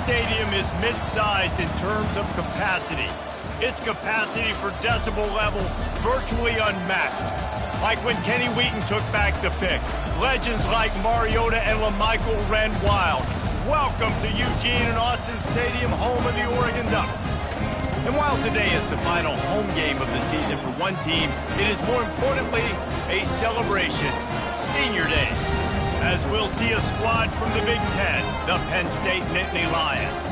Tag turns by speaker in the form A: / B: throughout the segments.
A: stadium is mid-sized in terms of capacity. Its capacity for decibel level virtually unmatched. Like when Kenny Wheaton took back the pick. Legends like Mariota and LaMichael ran wild. Welcome to Eugene and Austin Stadium, home of the Oregon Ducks. And while today is the final home game of the season for one team, it is more importantly a celebration, Senior Day, as we'll see a squad from the Big Ten, the Penn State Nittany Lions.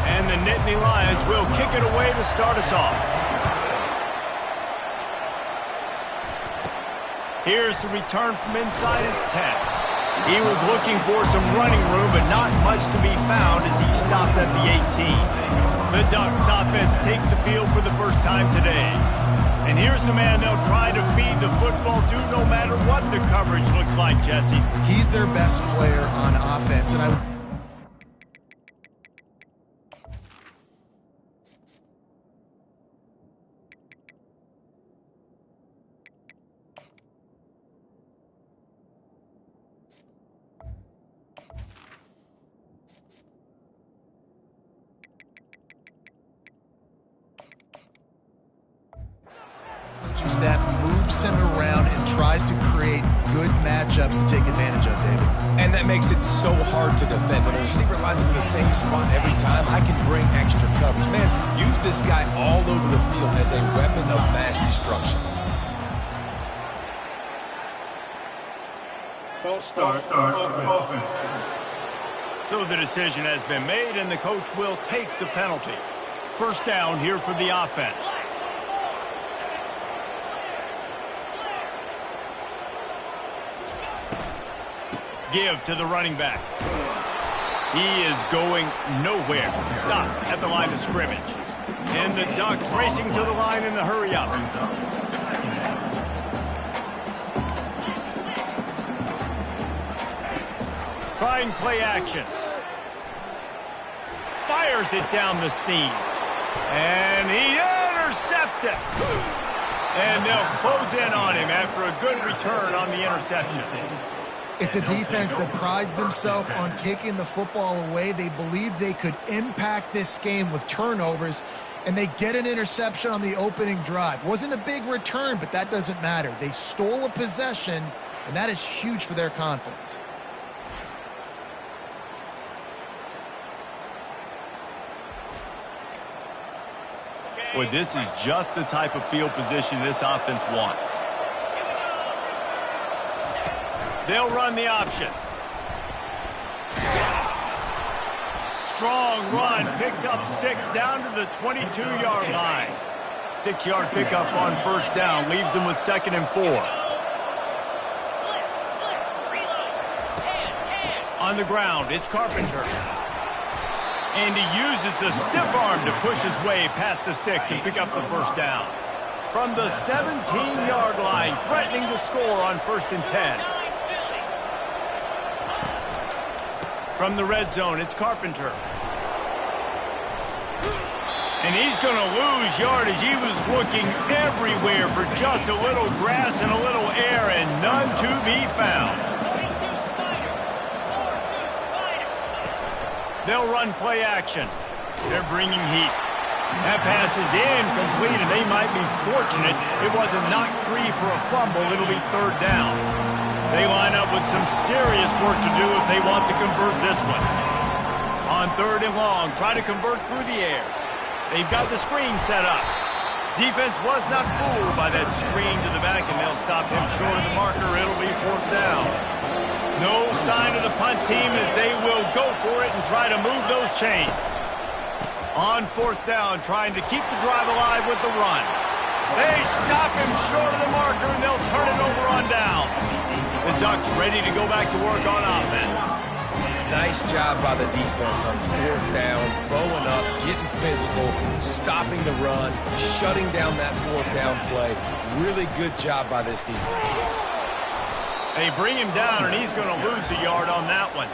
A: And the Nittany Lions will kick it away to start us off. Here's the return from inside his 10. He was looking for some running room, but not much to be found as he stopped at the 18. The Ducks offense takes the field for the first time today. And here's the man they'll try to feed the football to no matter what the coverage looks like, Jesse.
B: He's their best player on offense, and I... Staff moves him around and tries to create good matchups to take advantage of, David.
C: And that makes it so hard to defend. When the receiver lines up in the same spot every time, I can bring extra coverage. Man, use this guy all over the field as a weapon of mass destruction.
A: False start. Offense. So the decision has been made, and the coach will take the penalty. First down here for the offense. Give to the running back. He is going nowhere. Stop at the line of scrimmage. And the Ducks racing to the line in the hurry up. Trying play action. Fires it down the seam. And he intercepts it. And they'll close in on him after a good return on the interception.
B: It's a defense that prides themselves on taking the football away. They believe they could impact this game with turnovers, and they get an interception on the opening drive. Wasn't a big return, but that doesn't matter. They stole a possession, and that is huge for their confidence.
A: Well, this is just the type of field position this offense wants. They'll run the option. Strong run, picks up 6 down to the 22-yard line. 6-yard pickup on first down, leaves them with 2nd and 4. On the ground, it's Carpenter. And he uses the stiff arm to push his way past the sticks and pick up the first down. From the 17-yard line, threatening to score on 1st and 10. From the red zone, it's Carpenter. And he's going to lose yardage. He was looking everywhere for just a little grass and a little air, and none to be found. They'll run play action. They're bringing heat. That pass is incomplete, and they might be fortunate it wasn't knocked free for a fumble. It'll be 3rd down. They line up with some serious work to do if they want to convert this one. On 3rd and long, try to convert through the air. They've got the screen set up. Defense was not fooled by that screen to the back, and they'll stop him short of the marker. It'll be 4th down. No sign of the punt team as they will go for it and try to move those chains. On 4th down, trying to keep the drive alive with the run. They stop him short of the marker, and they'll turn it over on down. The Ducks ready to go back to work on offense.
C: Nice job by the defense on 4th down, bowing up, getting physical, stopping the run, shutting down that 4th down play. Really good job by this defense.
A: They bring him down, and he's going to lose a yard on that one.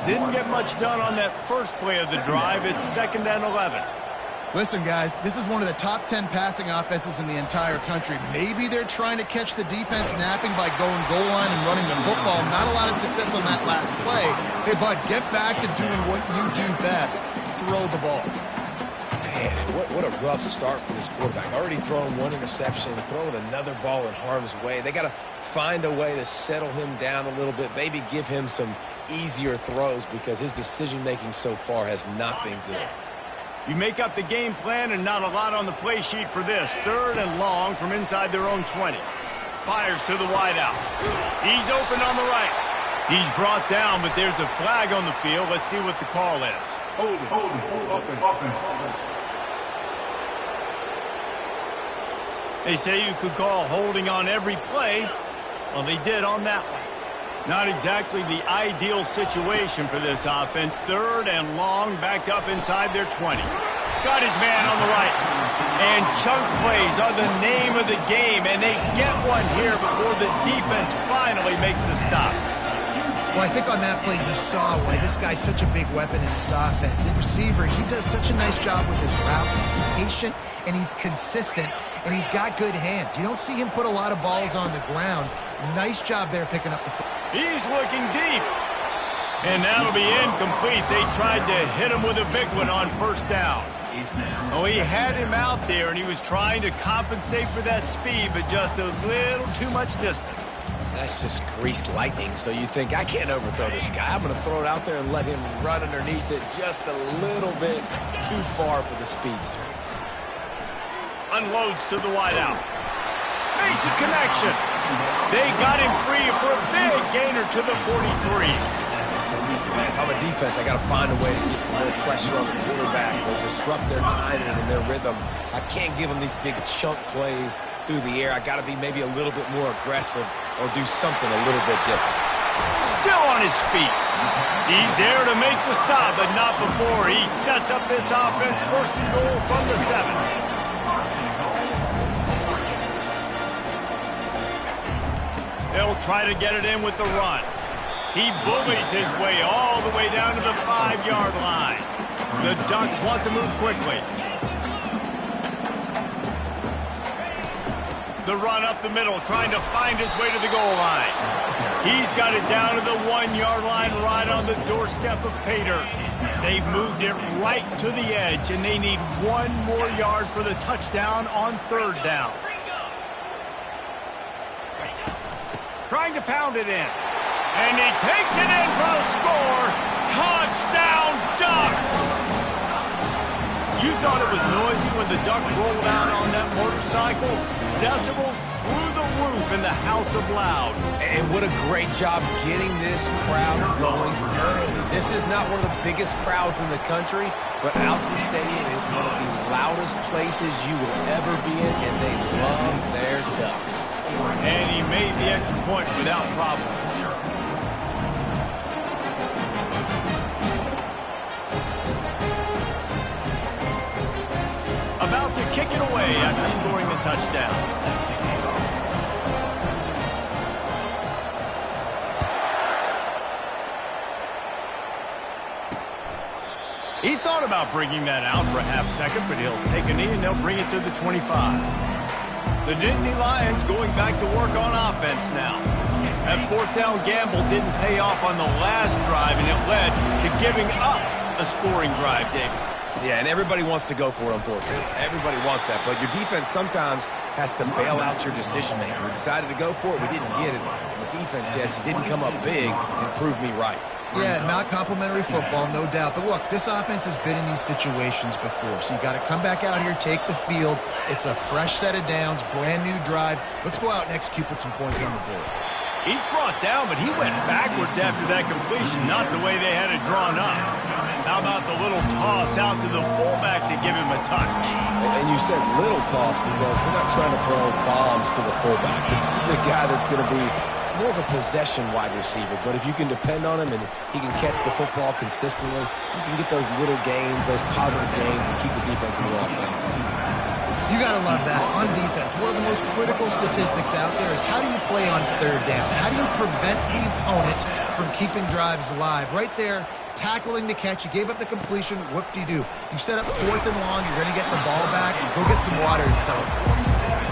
A: Didn't get much done on that first play of the drive. It's 2nd and 11.
B: Listen, guys, this is one of the top 10 passing offenses in the entire country. Maybe they're trying to catch the defense napping by going goal line and running the football. Not a lot of success on that last play. Hey, bud, get back to doing what you do best. Throw the ball.
C: Man, what a rough start for this quarterback. Already throwing one interception, throwing another ball in harm's way. They got to find a way to settle him down a little bit, maybe give him some easier throws because his decision-making so far has not been good.
A: You make up the game plan and not a lot on the play sheet for this. 3rd and long from inside their own 20. Fires to the wideout. He's open on the right. He's brought down, but there's a flag on the field. Let's see what the call is.
D: Hold it.
A: They say you could call holding on every play. Well, they did on that one. Not exactly the ideal situation for this offense. 3rd and long, backed up inside their 20. Got his man on the right. And chunk plays are the name of the game, and they get one here before the defense finally makes the stop.
B: Well, I think on that play you saw why this guy's such a big weapon in this offense. In receiver, he does such a nice job with his routes. He's patient, and he's consistent, and he's got good hands. You don't see him put a lot of balls on the ground. Nice job there picking up the football.
A: He's looking deep. And that'll be incomplete. They tried to hit him with a big one on 1st down. Oh, he had him out there, and he was trying to compensate for that speed, but just a little too much distance.
C: That's just greased lightning, so you think, I can't overthrow this guy. I'm going to throw it out there and let him run underneath it just a little bit too far for the speedster.
A: Unloads to the wideout. Makes a connection. They got him free for a big gainer to the 43.
C: Man, if I'm a defense, I got to find a way to get some more pressure on the quarterback or disrupt their timing and their rhythm. I can't give them these big chunk plays through the air. I got to be maybe a little bit more aggressive or do something a little bit different.
A: Still on his feet. He's there to make the stop, but not before he sets up this offense. 1st and goal from the 7. They'll try to get it in with the run. He bullies his way all the way down to the 5-yard line. The Ducks want to move quickly. The run up the middle, trying to find his way to the goal line. He's got it down to the 1-yard line, right on the doorstep of Pater. They've moved it right to the edge, and they need 1 more yard for the touchdown on 3rd down. Trying to pound it in. And he takes it in for the score. Touchdown, Ducks! You thought it was noisy when the Duck rolled out on that motorcycle? Decibels through the roof in the House of Loud.
C: And what a great job getting this crowd going early. This is not one of the biggest crowds in the country, but Alson Stadium is one of the loudest places you will ever be in, and they love their Ducks.
A: And he made the extra point without problem. About to kick it away after scoring the touchdown. He thought about bringing that out for a half second, but he'll take a knee and they'll bring it to the 25. The Nittany Lions going back to work on offense now. That 4th down gamble didn't pay off on the last drive, and it led to giving up a scoring drive, David.
C: Yeah, and everybody wants to go for it on 4th down. Everybody wants that, but your defense sometimes has to bail out your decision-maker. We decided to go for it. We didn't get it. The defense, Jesse, didn't come up big and prove me right.
B: Yeah, not complimentary football, no doubt. But look, this offense has been in these situations before. So you got to come back out here, take the field. It's a fresh set of downs, brand new drive. Let's go out and execute, put some points on the board.
A: He's brought down, but he went backwards after that completion, not the way they had it drawn up. How about the little toss out to the fullback to give him a touch?
C: And you said little toss because they're not trying to throw bombs to the fullback. This is a guy that's going to be more of a possession wide receiver, but if you can depend on him and he can catch the football consistently, you can get those little gains, those positive gains, and keep the defense in the right balance.
B: You got to love that. On defense, one of the most critical statistics out there is how do you play on 3rd down? How do you prevent the opponent from keeping drives alive? Right there, tackling the catch. You gave up the completion. Whoop-de-doo. You set up 4th and long. You're going to get the ball back. Go get some water and settle.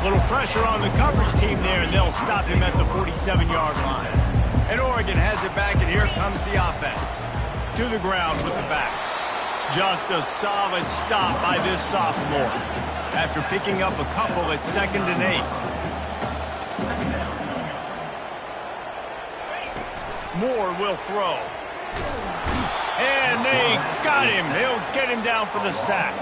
A: Little pressure on the coverage team there, and they'll stop him at the 47-yard line. And Oregon has it back, and here comes the offense. To the ground with the back. Just a solid stop by this sophomore after picking up a couple at 2nd and 8. Moore will throw. And they got him. They'll get him down for the sack.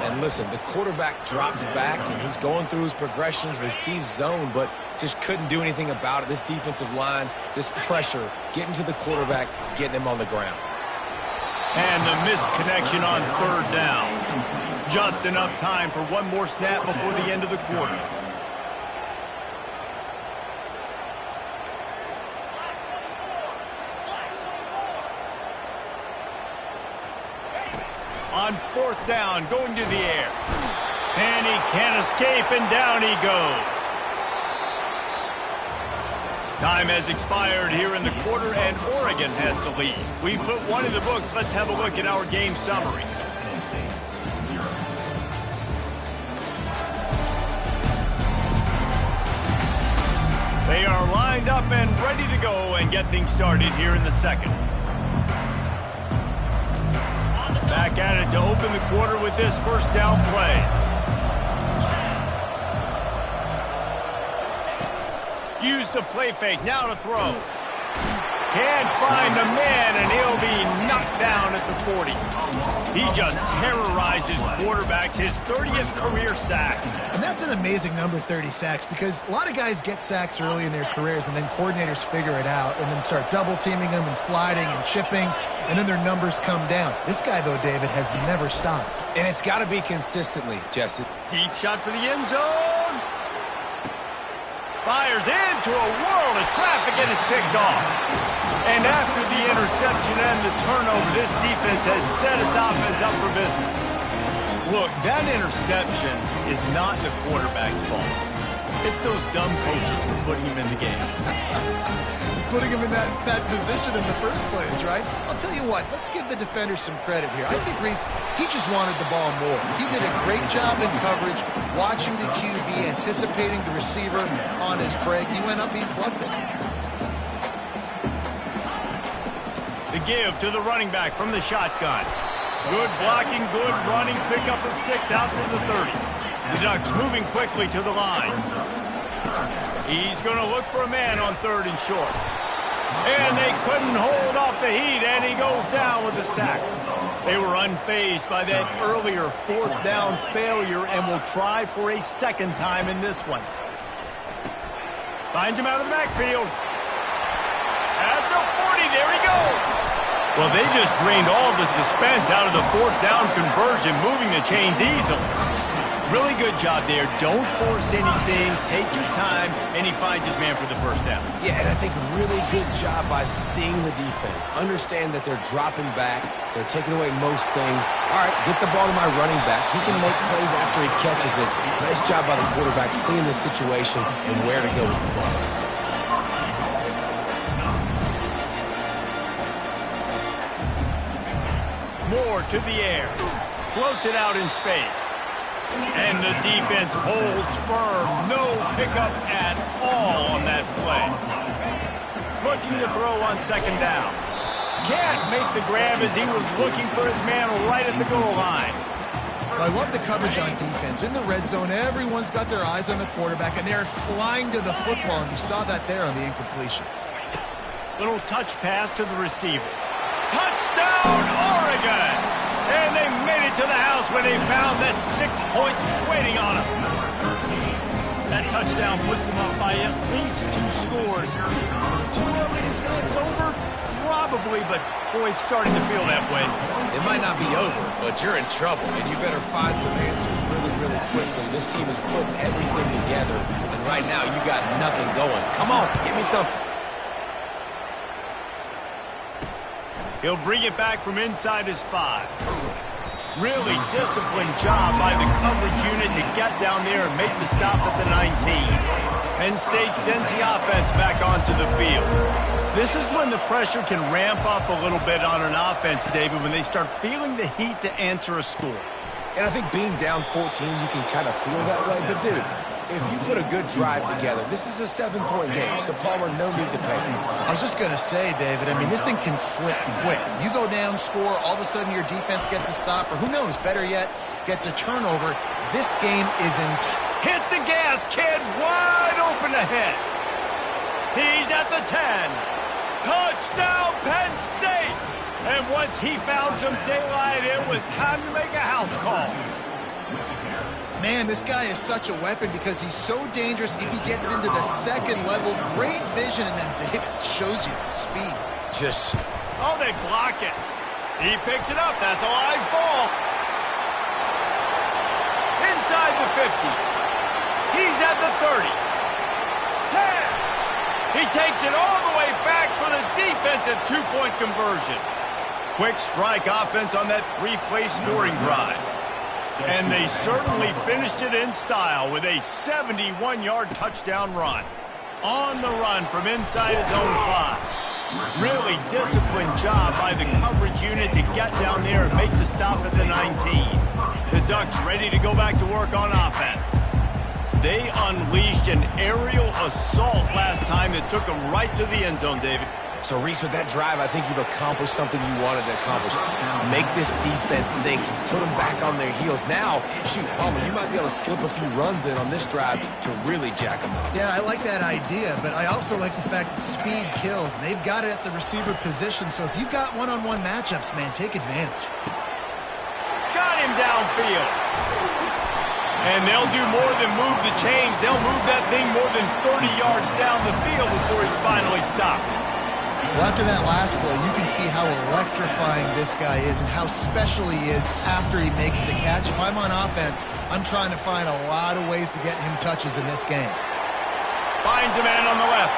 C: And listen, the quarterback drops back, and he's going through his progressions, but he sees zone, but just couldn't do anything about it. This defensive line, this pressure, getting to the quarterback, getting him on the ground.
A: And the missed connection on 3rd down. Just enough time for one more snap before the end of the quarter. On 4th down, going to the air. And he can't escape, and down he goes. Time has expired here in the quarter, and Oregon has the lead. We put one in the books. Let's have a look at our game summary. They are lined up and ready to go and get things started here in the second. Back at it to open the quarter with this 1st down play. Use the play fake, now to throw. Can't find a man, and he'll be knocked down at the 40. He just terrorizes quarterbacks, his 30th career sack.
B: And that's an amazing number, 30 sacks, because a lot of guys get sacks early in their careers, and then coordinators figure it out and then start double-teaming them and sliding and chipping, and then their numbers come down. This guy, though, David, has never stopped.
C: And it's got to be consistently, Jesse.
A: Deep shot for the end zone. Fires into a world of traffic, and it's picked off. And after the interception and the turnover, this defense has set its offense up for business. Look, that interception is not the quarterback's fault. It's those dumb coaches for putting him in the game.
B: Putting him in that position in the first place, right? I'll tell you what, let's give the defenders some credit here. I think Reese, he just wanted the ball more. He did a great job in coverage, watching the QB, anticipating the receiver on his break. He went up, he plugged it.
A: The give to the running back from the shotgun. Good blocking, good running, pickup of 6 out to the 30. The Ducks moving quickly to the line. He's going to look for a man on 3rd and short. And they couldn't hold off the heat, and he goes down with the sack. They were unfazed by that earlier 4th down failure and will try for a 2nd time in this one. Finds him out of the backfield. At the 40, there he goes. Well, they just drained all the suspense out of the 4th down conversion, moving the chains easily. Really good job there. Don't force anything. Take your time, and he finds his man for the 1st down.
C: Yeah, and I think really good job by seeing the defense. Understand that they're dropping back. They're taking away most things. All right, get the ball to my running back. He can make plays after he catches it. Nice job by the quarterback seeing the situation and where to go with the ball.
A: Moore to the air. Floats it out in space. And the defense holds firm. No pickup at all on that play. Looking to throw on 2nd down. Can't make the grab as he was looking for his man right at the goal line.
B: I love the coverage on defense. In the red zone, everyone's got their eyes on the quarterback, and they're flying to the football, and you saw that there on the incompletion.
A: Little touch pass to the receiver. Touchdown, Oregon! And they made it to the house when they found that 6 points waiting on them. That touchdown puts them up by at least 2 scores. Too early to say it's over? Probably, but boy, it's starting to feel that way.
C: It might not be over, but you're in trouble, and you better find some answers really, really quickly. This team is putting everything together, and right now you got nothing going. Come on, give me something.
A: He'll bring it back from inside his 5. Really disciplined job by the coverage unit to get down there and make the stop at the 19. Penn State sends the offense back onto the field. This is when the pressure can ramp up a little bit on an offense, David, when they start feeling the heat to answer a score.
C: And I think being down 14, you can kind of feel that way. But, dude, if you put a good drive together, this is a 7-point game, so Palmer, no need to panic.
B: I was just going to say, David, I mean, this thing can flip quick. You go down, score, all of a sudden your defense gets a stop, or who knows, better yet, gets a turnover. This game is in...
A: Hit the gas, kid! Wide open ahead. He's at the 10. Touchdown, Penn State! And once he found some daylight, it was time to make a house call.
B: Man, this guy is such a weapon because he's so dangerous if he gets into the second level. Great vision, and then David shows you the speed.
A: Oh, they block it. He picks it up. That's a live ball. Inside the 50. He's at the 30. 10. He takes it all the way back for the defensive two-point conversion. Quick strike offense on that three-play scoring drive. And they certainly finished it in style with a 71-yard touchdown run. On the run from inside his own 5. Really disciplined job by the coverage unit to get down there and make the stop at the 19. The Ducks ready to go back to work on offense. They unleashed an aerial assault last time that took them right to the end zone, David.
C: So, Reese, with that drive, I think you've accomplished something you wanted to accomplish. Make this defense think. Put them back on their heels. Now, shoot, Palmer, you might be able to slip a few runs in on this drive to really jack them up.
B: Yeah, I like that idea, but I also like the fact that speed kills. And they've got it at the receiver position, so if you've got one-on-one matchups, man, take advantage.
A: Got him downfield. And they'll do more than move the chains. They'll move that thing more than 30 yards down the field before he's finally stopped.
B: Well, after that last play, you can see how electrifying this guy is and how special he is after he makes the catch. If I'm on offense, I'm trying to find a lot of ways to get him touches in this game.
A: Finds a man on the left.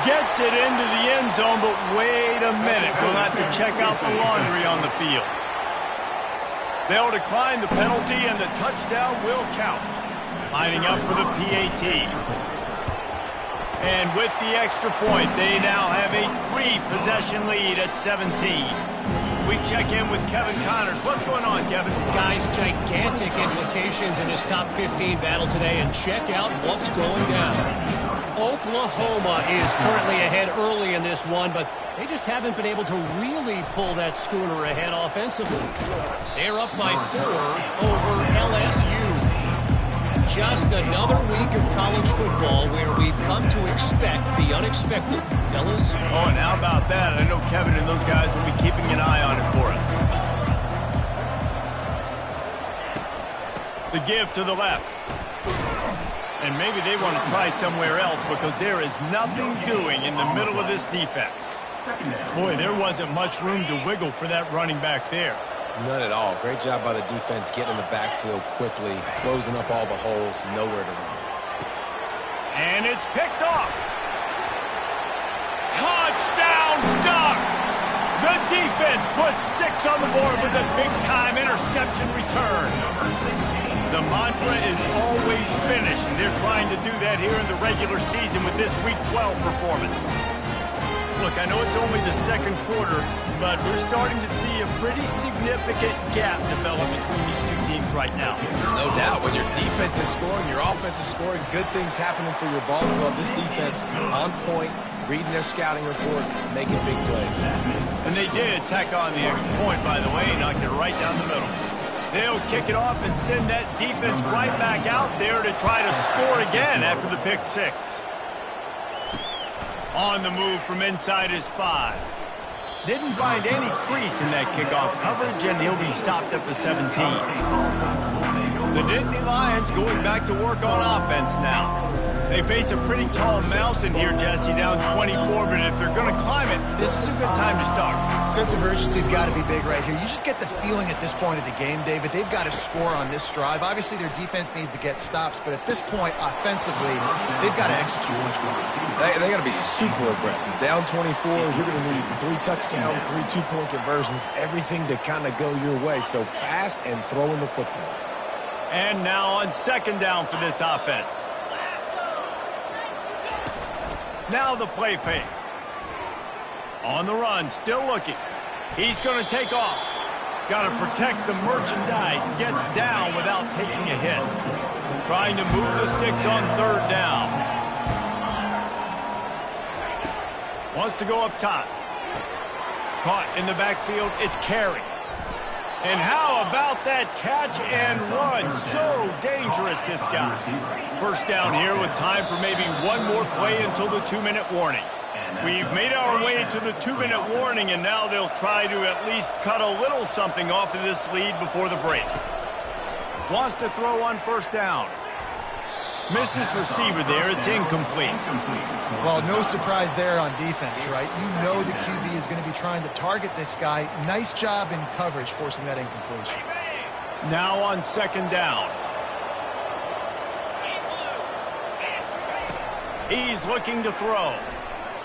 A: Gets it into the end zone, but wait a minute. We'll have to check out the laundry on the field. They'll decline the penalty, and the touchdown will count. Lining up for the PAT. And with the extra point, they now have a 3-possession lead at 17. We check in with Kevin Connors. What's going on, Kevin?
E: Guys, gigantic implications in this top 15 battle today, and check out what's going down. Oklahoma is currently ahead early in this one, but they just haven't been able to really pull that schooner ahead offensively. They're up by 4 over LSU. Just another week of college football where we've come to expect the unexpected. Fellas?
A: Oh, and how about that? I know Kevin and those guys will be keeping an eye on it for us. The give to the left. And maybe they want to try somewhere else because there is nothing doing in the middle of this defense. Boy, there wasn't much room to wiggle for that running back there.
C: None at all. Great job by the defense getting in the backfield quickly, closing up all the holes, nowhere to run.
A: And it's picked off. Touchdown, Ducks! The defense puts 6 on the board with a big-time interception return. The mantra is always finish, and they're trying to do that here in the regular season with this Week 12 performance. Look, I know it's only the second quarter, but we're starting to see a pretty significant gap develop between these two teams right now.
C: No doubt. When your defense is scoring, your offense is scoring, good things happening for your ball club. This defense on point, reading their scouting report, making big plays.
A: And they did tack on the extra point, by the way, knocked it right down the middle. They'll kick it off and send that defense right back out there to try to score again after the pick 6. On the move from inside his 5. Didn't find any crease in that kickoff coverage, and he'll be stopped at the 17. The Nittany Lions going back to work on offense now. They face a pretty tall mountain here, Jesse, down 24, but if they're going to climb it, this is a good time to start.
B: Sense of urgency's got to be big right here. You just get the feeling at this point of the game, David, they've got to score on this drive. Obviously, their defense needs to get stops, but at this point, offensively, they've got to execute much better.
C: They got to be super aggressive. Down 24, you're going to need 3 touchdowns, 3 two-point conversions, everything to kind of go your way. So fast and throwing the football.
A: And now on second down for this offense. Now the play fake. On the run, still looking. He's going to take off. Got to protect the merchandise. Gets down without taking a hit. Trying to move the sticks on third down. Wants to go up top. Caught in the backfield. It's Carey. And how about that catch and run? So dangerous, this guy. First down here with time for maybe one more play until the 2-minute warning. We've made our way to the 2-minute warning, and now they'll try to at least cut a little something off of this lead before the break. Wants to throw on first down. Missed his receiver there. It's incomplete.
B: Well, no surprise there on defense, right? You know the QB is going to be trying to target this guy. Nice job in coverage forcing that incompletion.
A: Now on second down. He's looking to throw.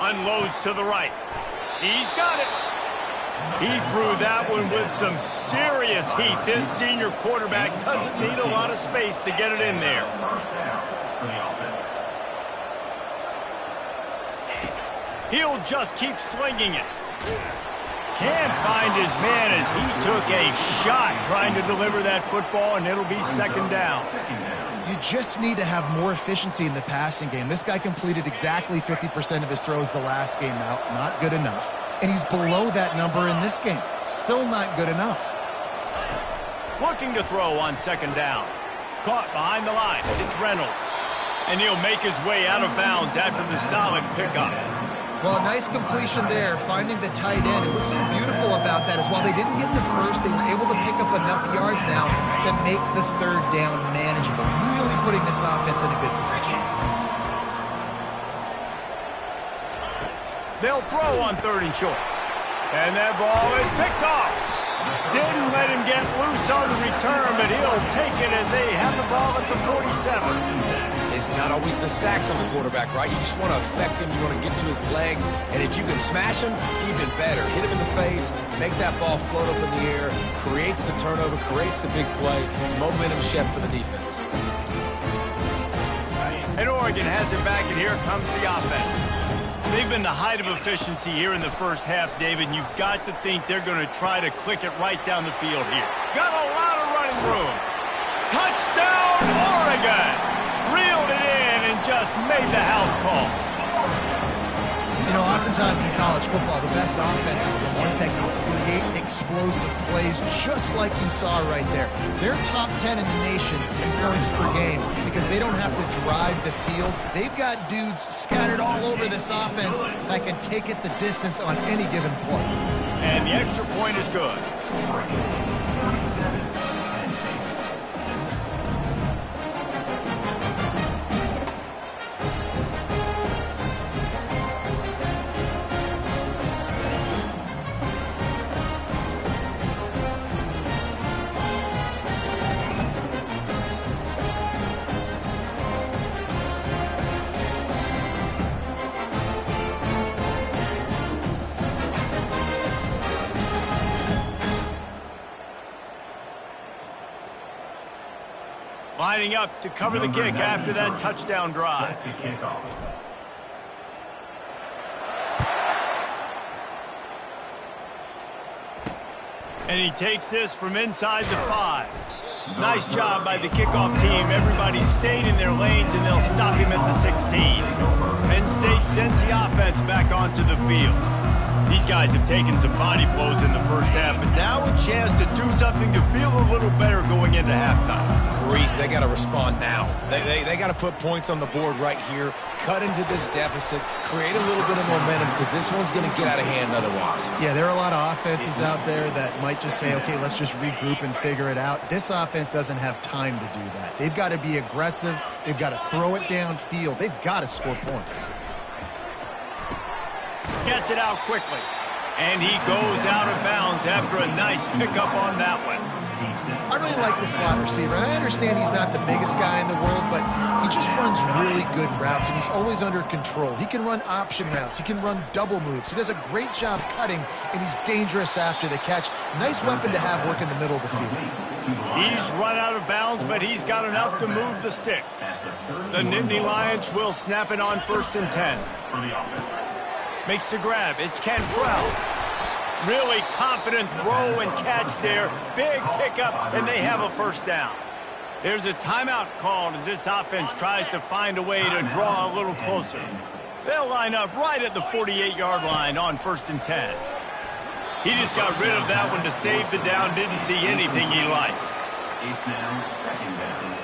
A: Unloads to the right. He's got it. He threw that one with some serious heat. This senior quarterback doesn't need a lot of space to get it in there. He'll just keep slinging it. Can't find his man as he took a shot trying to deliver that football, and it'll be second down.
B: You just need to have more efficiency in the passing game. This guy completed exactly 50% of his throws the last game out. Not good enough. And he's below that number in this game. Still not good enough.
A: Looking to throw on second down. Caught behind the line. It's Reynolds. And he'll make his way out of bounds after the solid pickup.
B: Well, nice completion there, finding the tight end. And what's so beautiful about that is while they didn't get the first, they were able to pick up enough yards now to make the third down manageable. Really putting this offense in a good position.
A: They'll throw on third and short. And that ball is picked off. Didn't let him get loose on the return, but he'll take it as they have the ball at the 47.
C: It's not always the sacks on the quarterback, right? You just want to affect him. You want to get to his legs. And if you can smash him, even better. Hit him in the face, make that ball float up in the air, creates the turnover, creates the big play. Momentum shift for the defense.
A: And Oregon has it back, and here comes the offense. They've been the height of efficiency here in the first half, David, and you've got to think they're going to try to click it right down the field here. Got a lot of running room. Touchdown, Oregon! Reeled it in and just made the house call.
B: You know, oftentimes in college football, the best offenses are the ones that can create explosive plays just like you saw right there. They're top 10 in the nation in points per game because they don't have to drive the field. They've got dudes scattered all over this offense that can take it the distance on any given play.
A: And the extra point is good. Lining up to cover the kick after that touchdown drive. And he takes this from inside the 5. Nice job by the kickoff team. Everybody stayed in their lanes, and they'll stop him at the 16. Penn State sends the offense back onto the field. These guys have taken some body blows in the first half, but now a chance to do something to feel a little better going into halftime.
C: grease. They got to respond now. They got to put points on the board right here, cut into this deficit, create a little bit of momentum because this one's going to get out of hand otherwise.
B: Yeah, there are a lot of offenses out there that might just say, okay, let's just regroup and figure it out. This offense doesn't have time to do that. They've got to be aggressive. They've got to throw it downfield. They've got to score points.
A: Gets it out quickly. And he goes out of bounds after a nice pickup on that one.
B: I really like the slot receiver, and I understand he's not the biggest guy in the world, but he just runs really good routes, and he's always under control. He can run option routes. He can run double moves. He does a great job cutting, and he's dangerous after the catch. Nice weapon to have work in the middle of the field.
A: He's run out of bounds, but he's got enough to move the sticks. The Nittany Lions will snap it on 1st and 10. Makes the grab. It's Cantrell. Really confident throw and catch there. Big pickup, and they have a 1st down. There's a timeout called as this offense tries to find a way to draw a little closer. They'll line up right at the 48-yard line on 1st and 10. He just got rid of that one to save the down. Didn't see anything he liked.
D: It's now 2nd down.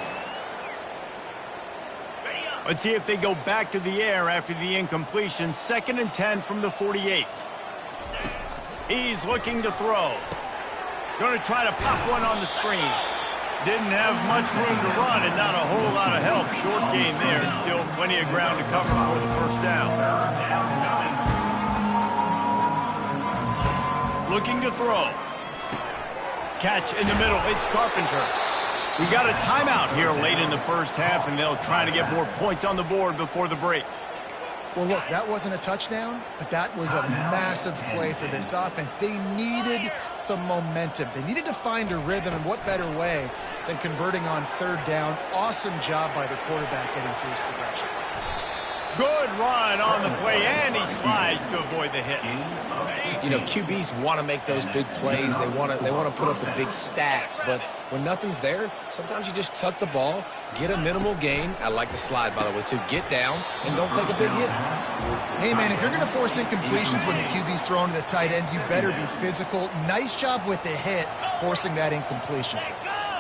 A: Let's see if they go back to the air after the incompletion. 2nd and 10 from the 48. He's looking to throw. Going to try to pop one on the screen. Didn't have much room to run and not a whole lot of help. Short game there and still plenty of ground to cover for the 1st down. Looking to throw. Catch in the middle. It's Carpenter. We got a timeout here late in the 1st half, and they'll try to get more points on the board before the break.
B: Well, look, that wasn't a touchdown, but that was a massive play for this offense. They needed some momentum. They needed to find a rhythm, and what better way than converting on 3rd down. Awesome job by the quarterback getting through his progression.
A: Good run on the play, and he slides to avoid the hit.
C: You know, QBs want to make those big plays. They want to put up the big stats. But when nothing's there, sometimes you just tuck the ball, get a minimal gain. I like the slide, by the way, too. Get down and don't take a big hit.
B: Hey, man, if you're going to force incompletions when the QB's thrown to the tight end, you better be physical. Nice job with the hit, forcing that incompletion.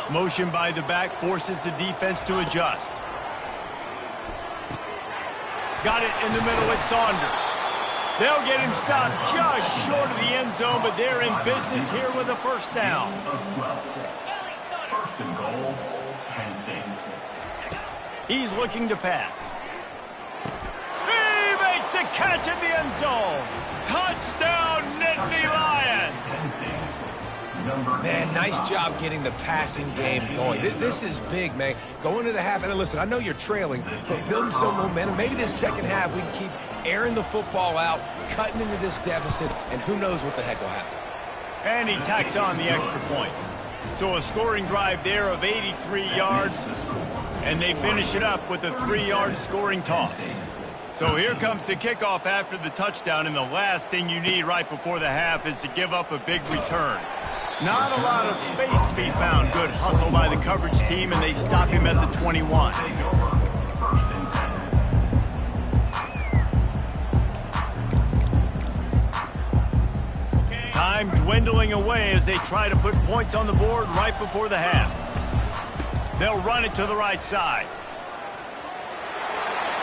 A: Motion by the back forces the defense to adjust. Got it in the middle at Saunders. They'll get him stopped just short of the end zone, but they're in business here with a 1st down.
D: 1st and goal, Penn State.
A: He's looking to pass. He makes the catch at the end zone. Touchdown, Nittany Lions.
C: Man, nice job getting the passing game going. This is big, man. Going to the half, and listen, I know you're trailing, but building some momentum. Maybe this 2nd half we can keep airing the football out, cutting into this deficit, and who knows what the heck will happen.
A: And he tacks on the extra point. So a scoring drive there of 83 yards, and they finish it up with a 3-yard scoring toss. So here comes the kickoff after the touchdown, and the last thing you need right before the half is to give up a big return. Not a lot of space to be found. Good hustle by the coverage team, and they stop him at the 21. Time dwindling away as they try to put points on the board right before the half. They'll run it to the right side.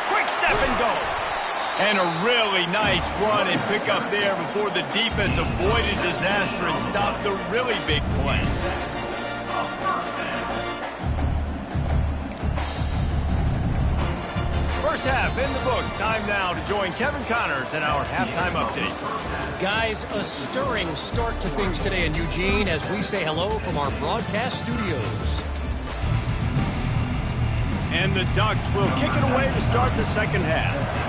A: Quick step and go. And a really nice run and pick up there before the defense avoided disaster and stopped the really big play. First half in the books. Time now to join Kevin Connors in our halftime update.
E: Guys, a stirring start to things today in Eugene as we say hello from our broadcast studios.
A: And the Ducks will kick it away to start the 2nd half.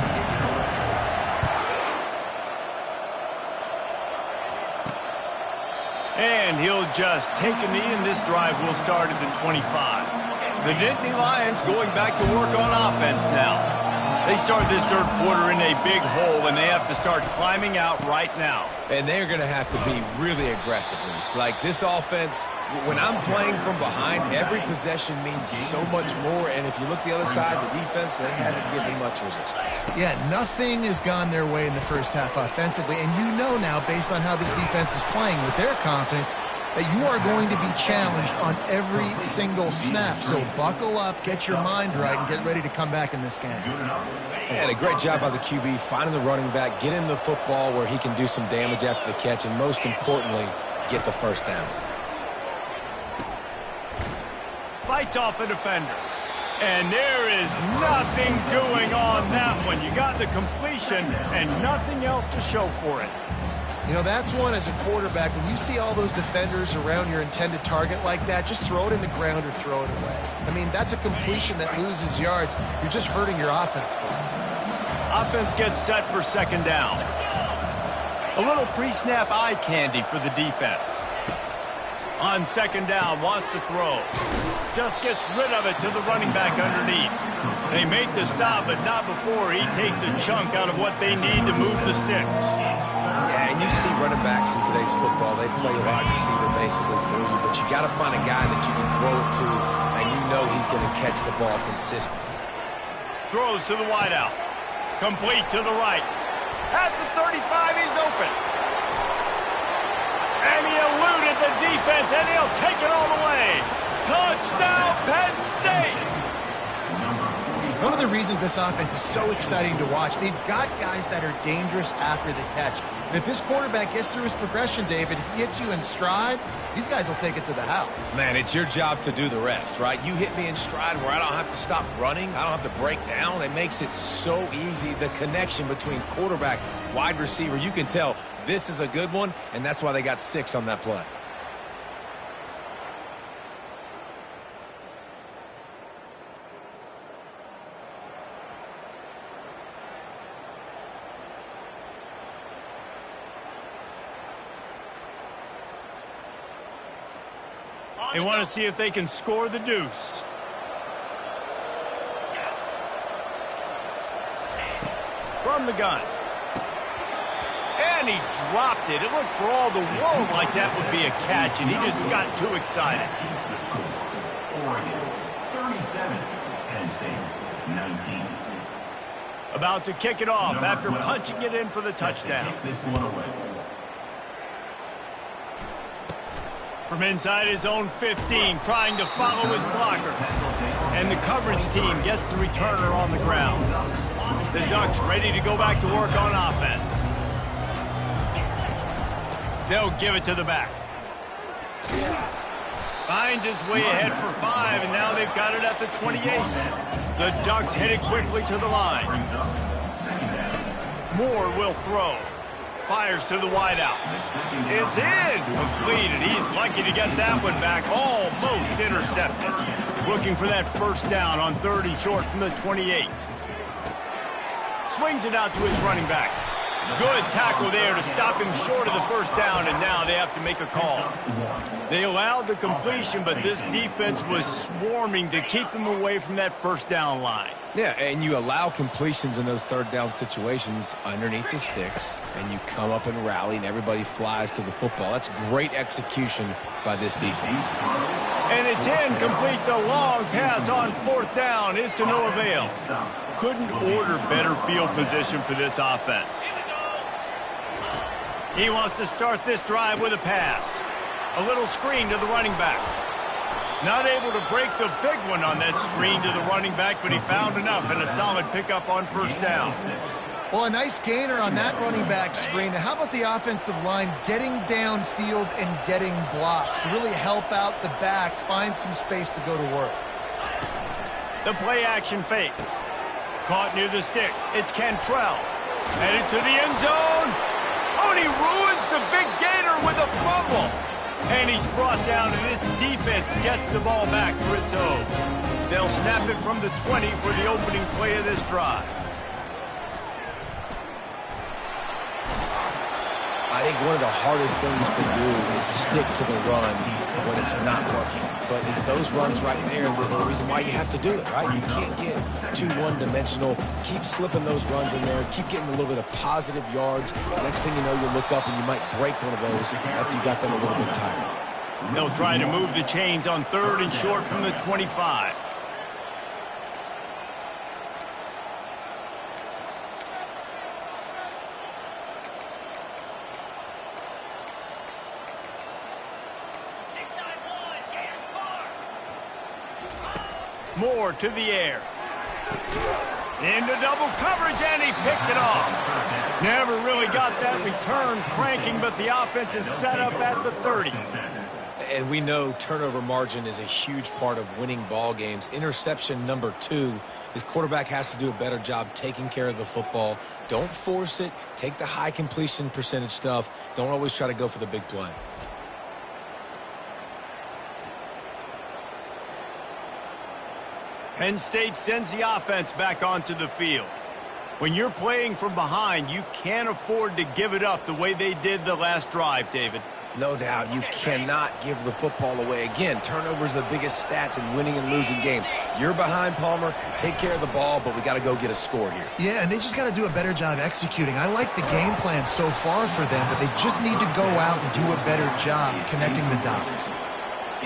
A: And he'll just take a knee, and this drive will start at the 25. The Nittany Lions going back to work on offense now. They start this 3rd quarter in a big hole, and they have to start climbing out right now.
C: And they're going to have to be really aggressive. Like this offense, when I'm playing from behind, every possession means so much more. And if you look the other side, the defense, they haven't given much resistance.
B: Yeah, nothing has gone their way in the 1st half offensively. And you know now, based on how this defense is playing with their confidence, that you are going to be challenged on every single snap. So buckle up, get your mind right, and get ready to come back in this game.
C: And a great job by the QB, finding the running back, getting the football where he can do some damage after the catch, and most importantly, get the first down.
A: Fights off a defender. And there is nothing doing on that one. You got the completion and nothing else to show for it.
B: You know, that's one as a quarterback. When you see all those defenders around your intended target like that, just throw it in the ground or throw it away. I mean, that's a completion that loses yards. You're just hurting your offense there.
A: Offense gets set for second down. A little pre-snap eye candy for the defense. On second down, wants to throw. Just gets rid of it to the running back underneath. They make the stop, but not before he takes a chunk out of what they need to move the sticks.
C: Yeah, and you see running backs in today's football, they play wide receiver basically for you, but you got to find a guy that you can throw it to, and you know he's going to catch the ball consistently.
A: Throws to the wideout. Complete to the right. At the 35, he's open. And he eluded the defense, and he'll take it all the way. Touchdown, Penn State!
B: One of the reasons this offense is so exciting to watch, they've got guys that are dangerous after the catch. And if this quarterback gets through his progression, David, he hits you in stride, these guys will take it to the house.
C: Man, it's your job to do the rest, right? You hit me in stride where I don't have to stop running. I don't have to break down. It makes it so easy. The connection between quarterback, wide receiver, you can tell this is a good one, and that's why they got 6 on that play.
A: They want to see if they can score the deuce. From the gun. And he dropped it. It looked for all the world like that would be a catch, and he just got too excited.
D: Oregon, 37. Penn State, 19.
A: About to kick it off after punching it in for the touchdown.
D: This one away.
A: From inside his own 15, trying to follow his blockers. And the coverage team gets the returner on the ground. The Ducks ready to go back to work on offense. They'll give it to the back. Finds his way ahead for 5, and now they've got it at the 28. The Ducks headed quickly to the line. Moore will throw. Fires to the wideout. It's in. Completed. He's lucky to get that one back. Almost intercepted. Looking for that first down on 3rd and short from the 28. Swings it out to his running back. Good tackle there to stop him short of the first down, and now they have to make a call. They allowed the completion, but this defense was swarming to keep them away from that first down line.
C: Yeah, and you allow completions in those 3rd down situations underneath the sticks, and you come up and rally, and everybody flies to the football. That's great execution by this defense.
A: And it's incomplete. The long pass on 4th down is to no avail. Couldn't order better field position for this offense. He wants to start this drive with a pass. A little screen to the running back. Not able to break the big one on that screen to the running back, but he found enough and a solid pickup on first down.
B: Well, a nice gainer on that running back screen. Now, how about the offensive line getting downfield and getting blocks to really help out the back, find some space to go to work?
A: The play action fake. Caught near the sticks. It's Cantrell. Headed to the end zone. Oh, and he ruins the big gainer with a fumble. And he's brought down, and this defense gets the ball back for its own. They'll snap it from the 20 for the opening play of this drive.
C: I think one of the hardest things to do is stick to the run when it's not working. But it's those runs right there that are the reason why you have to do it, right? You can't get too one-dimensional. Keep slipping those runs in there. Keep getting a little bit of positive yards. Next thing you know, you look up and you might break one of those after you got them a little bit tired.
A: They'll try to move the chains on 3rd and short from the 25. Moore to the air. Into double coverage, and he picked it off. Never really got that return cranking, but the offense is set up at the 30.
C: And we know turnover margin is a huge part of winning ball games. Interception number 2. His quarterback has to do a better job taking care of the football. Don't force it. Take the high completion percentage stuff. Don't always try to go for the big play.
A: Penn State sends the offense back onto the field. When you're playing from behind, you can't afford to give it up the way they did the last drive, David.
C: No doubt, you cannot give the football away. Again, turnovers are the biggest stats in winning and losing games. You're behind, Palmer. Take care of the ball, but we got to go get a score here.
B: Yeah, and they just got to do a better job executing. I like the game plan so far for them, but they just need to go out and do a better job connecting the dots.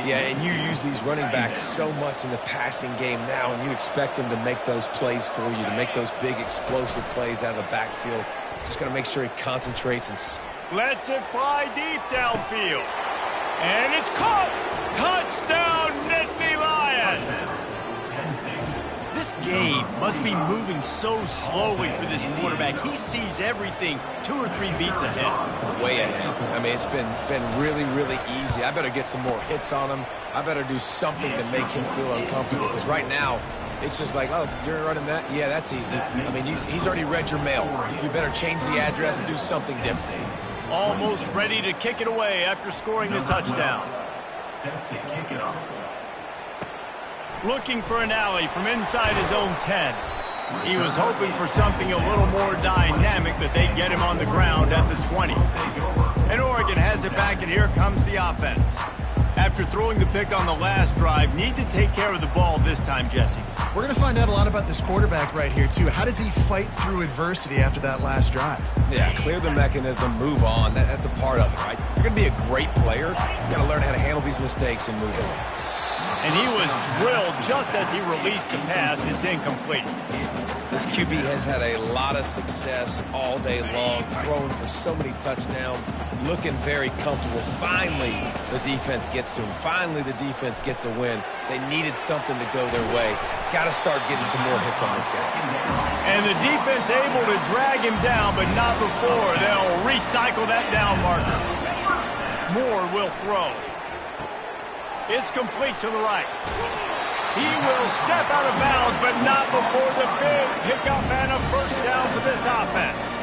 C: Yeah, and you use these running backs so much in the passing game now, and you expect them to make those plays for you, to make those big explosive plays out of the backfield. Just got to make sure he concentrates and
A: lets it fly deep downfield. And it's caught! Touchdown, Nittany Lions! This game must be moving so slowly for this quarterback. He sees everything 2 or 3 beats ahead.
C: Way ahead. I mean, it's been really, really easy. I better get some more hits on him. I better do something to make him feel uncomfortable, because right now, it's just like, oh, you're running that? Yeah, that's easy. I mean, he's already read your mail. You better change the address and do something different.
A: Almost ready to kick it away after scoring the touchdown.
D: Set to kick it off.
A: Looking for an alley from inside his own 10. He was hoping for something a little more dynamic, but they get him on the ground at the 20. And Oregon has it back, and here comes the offense. After throwing the pick on the last drive, need to take care of the ball this time, Jesse.
B: We're going to find out a lot about this quarterback right here, too. How does he fight through adversity after that last drive?
C: Yeah, clear the mechanism, move on. That's a part of it, right? You're going to be a great player. You've got to learn how to handle these mistakes and move on.
A: And he was drilled just as he released the pass. It's incomplete.
C: This QB has had a lot of success all day long, throwing for so many touchdowns, looking very comfortable. Finally, the defense gets to him. Finally, the defense gets a win. They needed something to go their way. Got to start getting some more hits on this guy.
A: And the defense able to drag him down, but not before. They'll recycle that down marker. Moore will throw. It's complete to the right. He will step out of bounds, but not before the big pickup and a first down for this offense.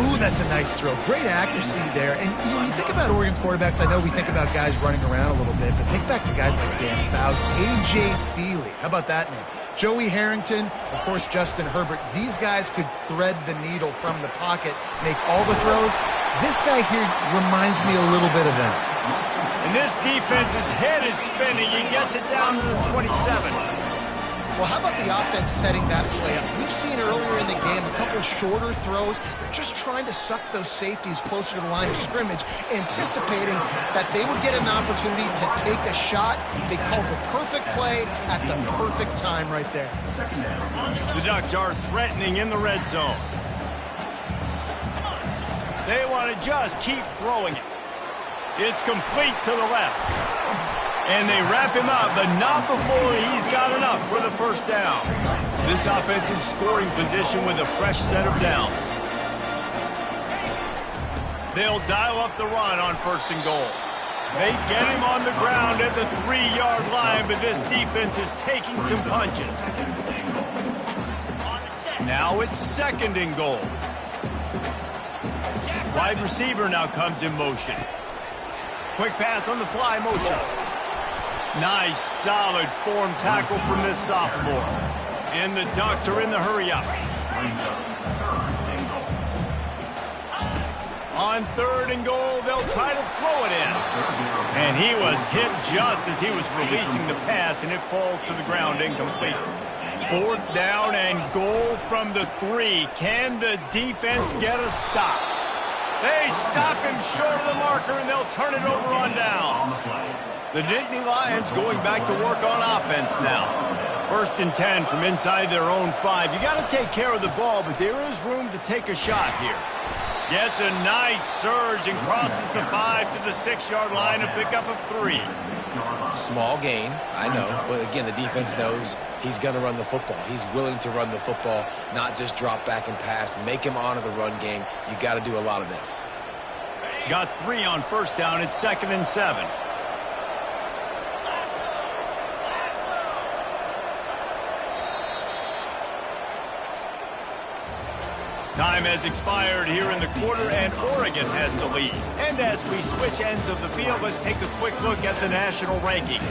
B: Ooh, that's a nice throw. Great accuracy there. And when you think about Oregon quarterbacks, I know we think about guys running around a little bit, but think back to guys like Dan Fouts, A.J. Feely. How about that name? Joey Harrington, of course, Justin Herbert. These guys could thread the needle from the pocket, make all the throws. This guy here reminds me a little bit of them.
A: And this defense's head is spinning. He gets it down to the 27.
B: Well, how about the offense setting that play up? We've seen earlier in the game a couple shorter throws. They're just trying to suck those safeties closer to the line of scrimmage, anticipating that they would get an opportunity to take a shot. They called the perfect play at the perfect time right there.
A: The Ducks are threatening in the red zone. They want to just keep throwing it. It's complete to the left. And they wrap him up, but not before he's got enough for the first down. This offensive scoring position with a fresh set of downs. They'll dial up the run on first and goal. They get him on the ground at the 3-yard line, but this defense is taking some punches. Now it's second and goal. Wide receiver now comes in motion. Quick pass on the fly motion. Nice, solid form tackle from this sophomore. And the Ducks are in the hurry-up. On third and goal, they'll try to throw it in. And he was hit just as he was releasing the pass, and it falls to the ground incomplete. Fourth down and goal from the 3. Can the defense get a stop? They stop him short of the marker, and they'll turn it over on downs. The Nittany Lions going back to work on offense now. First and 10 from inside their own 5. You got to take care of the ball, but there is room to take a shot here. Gets a nice surge and crosses the 5 to the 6-yard line, a pickup of 3.
C: Small gain, I know. But again, the defense knows he's going to run the football. He's willing to run the football, not just drop back and pass. Make him honor the run game. You got to do a lot of this.
A: Got 3 on first down. It's 2nd and 7. Time has expired here in the quarter, and Oregon has the lead. And as we switch ends of the field, let's take a quick look at the national rankings.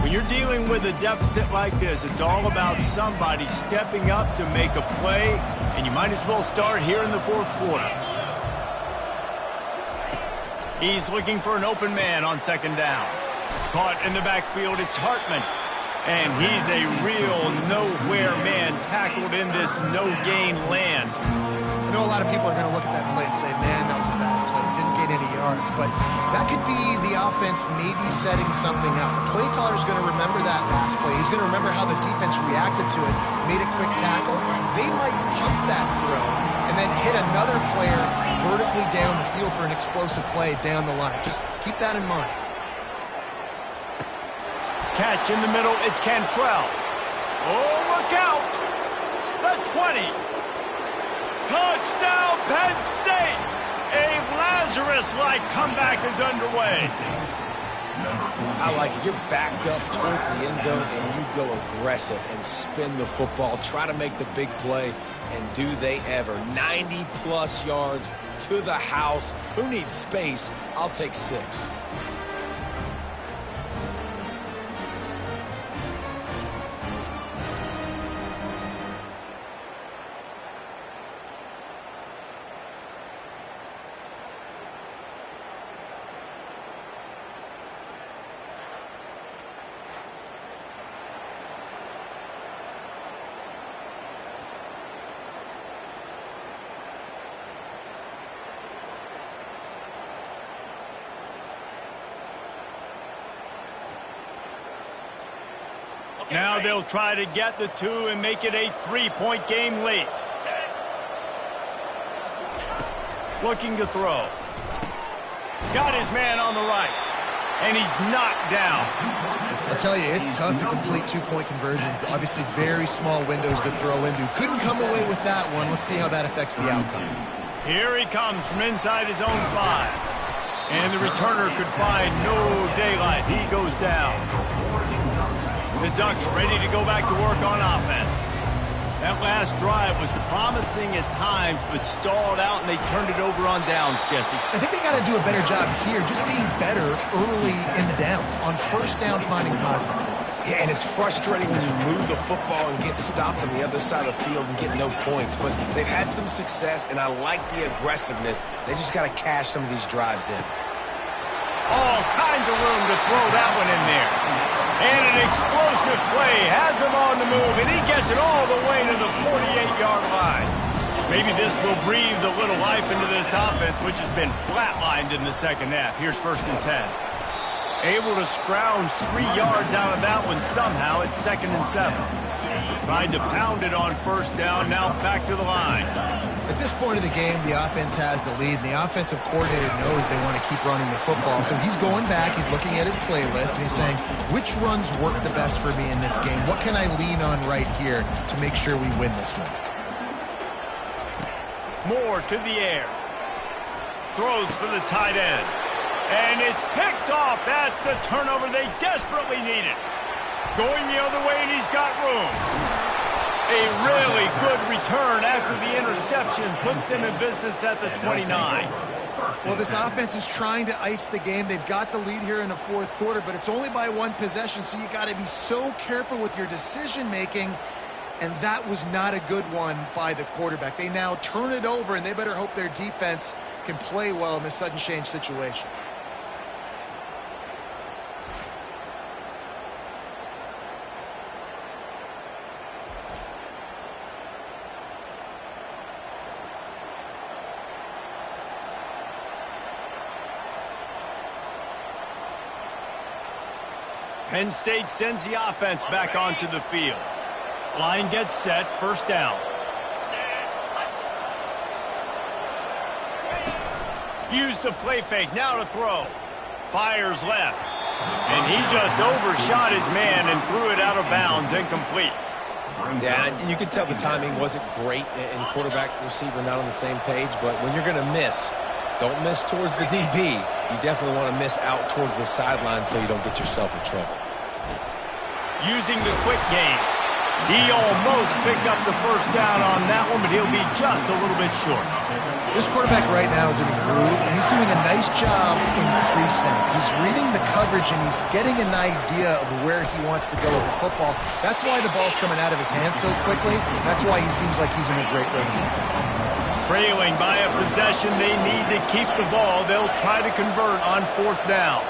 A: When you're dealing with a deficit like this, it's all about somebody stepping up to make a play, and you might as well start here in the 4th quarter. He's looking for an open man on 2nd down. Caught in the backfield, it's Hartman. And he's a real nowhere man tackled in this no-gain land.
B: I know a lot of people are going to look at that play and say, man, that was a bad play. Didn't get any yards. But that could be the offense maybe setting something up. The play caller is going to remember that last play. He's going to remember how the defense reacted to it, made a quick tackle. They might pump that throw and then hit another player vertically down the field for an explosive play down the line. Just keep that in mind.
A: Catch in the middle, it's Cantrell. Oh, look out! The 20. Touchdown, Penn State! A Lazarus-like comeback is underway.
C: I like it. You're backed up towards the end zone, and you go aggressive and spin the football. Try to make the big play, and do they ever. 90-plus yards to the house. Who needs space? I'll take 6.
A: Now they'll try to get the 2 and make it a 3-point game late. Looking to throw. Got his man on the right. And he's knocked down.
B: I'll tell you, it's tough to complete 2-point conversions. Obviously, very small windows to throw into. Couldn't come away with that one. Let's see how that affects the outcome.
A: Here he comes from inside his own 5. And the returner could find no daylight. He goes down. The Ducks ready to go back to work on offense. That last drive was promising at times, but stalled out, and they turned it over on downs, Jesse.
B: I think they got to do a better job here, just being better early in the downs. On first down, finding positive plays.
C: Yeah, and it's frustrating when you move the football and get stopped on the other side of the field and get no points. But they've had some success, and I like the aggressiveness. They just got to cash some of these drives in.
A: All kinds of room to throw that one in there. And an explosive play has him on the move, and he gets it all the way to the 48-yard line. Maybe this will breathe a little life into this offense, which has been flatlined in the second half. Here's 1st and 10. Able to scrounge 3 yards out of that one somehow. It's 2nd and 7. Tried to pound it on first down, now back to the line.
B: At this point of the game, the offense has the lead, and the offensive coordinator knows they want to keep running the football. So he's going back, he's looking at his playlist, and he's saying, which runs work the best for me in this game? What can I lean on right here to make sure we win this one?
A: Moore to the air. Throws for the tight end. And it's picked off. That's the turnover they desperately needed. Going the other way, and he's got room. A really good return after the interception puts them in business at the 29.
B: Well, this offense is trying to ice the game. They've got the lead here in the 4th quarter, but it's only by 1 possession, so you got to be so careful with your decision-making, and that was not a good one by the quarterback. They now turn it over, and they better hope their defense can play well in this sudden change situation.
A: Penn State sends the offense back onto the field. Line gets set, 1st down. Use the play fake, now to throw. Fires left. And he just overshot his man and threw it out of bounds, incomplete.
C: Yeah, and you can tell the timing wasn't great, and quarterback receiver not on the same page, but when you're going to miss, don't miss towards the DB. You definitely want to miss out towards the sideline so you don't get yourself in trouble.
A: Using the quick game. He almost picked up the first down on that one, but he'll be just a little bit short.
B: This quarterback right now is in a groove, and he's doing a nice job in pre-snap. He's reading the coverage, and he's getting an idea of where he wants to go with the football. That's why the ball's coming out of his hands so quickly. That's why he seems like he's in a great rhythm.
A: Trailing by a possession, they need to keep the ball. They'll try to convert on fourth down.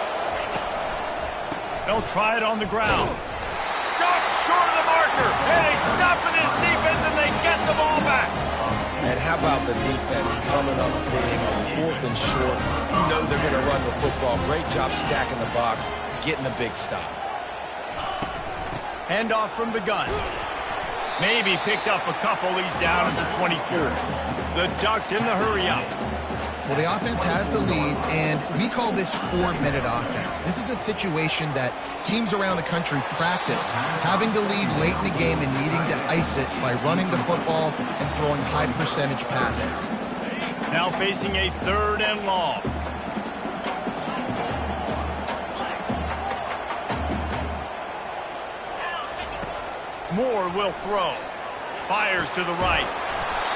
A: They'll try it on the ground. Stop short of the marker, and they stop in his defense, and they get the ball back.
C: And how about the defense coming up big on fourth and short? You know they're going to run the football. Great job stacking the box, getting the big stop.
A: Handoff from the gun. Maybe picked up a couple. He's down at the 24. The Ducks in the hurry-up.
B: Well, the offense has the lead, and we call this 4-minute offense. This is a situation that teams around the country practice, having the lead late in the game and needing to ice it by running the football and throwing high-percentage passes.
A: Now facing a 3rd and long. Moore will throw. Fires to the right.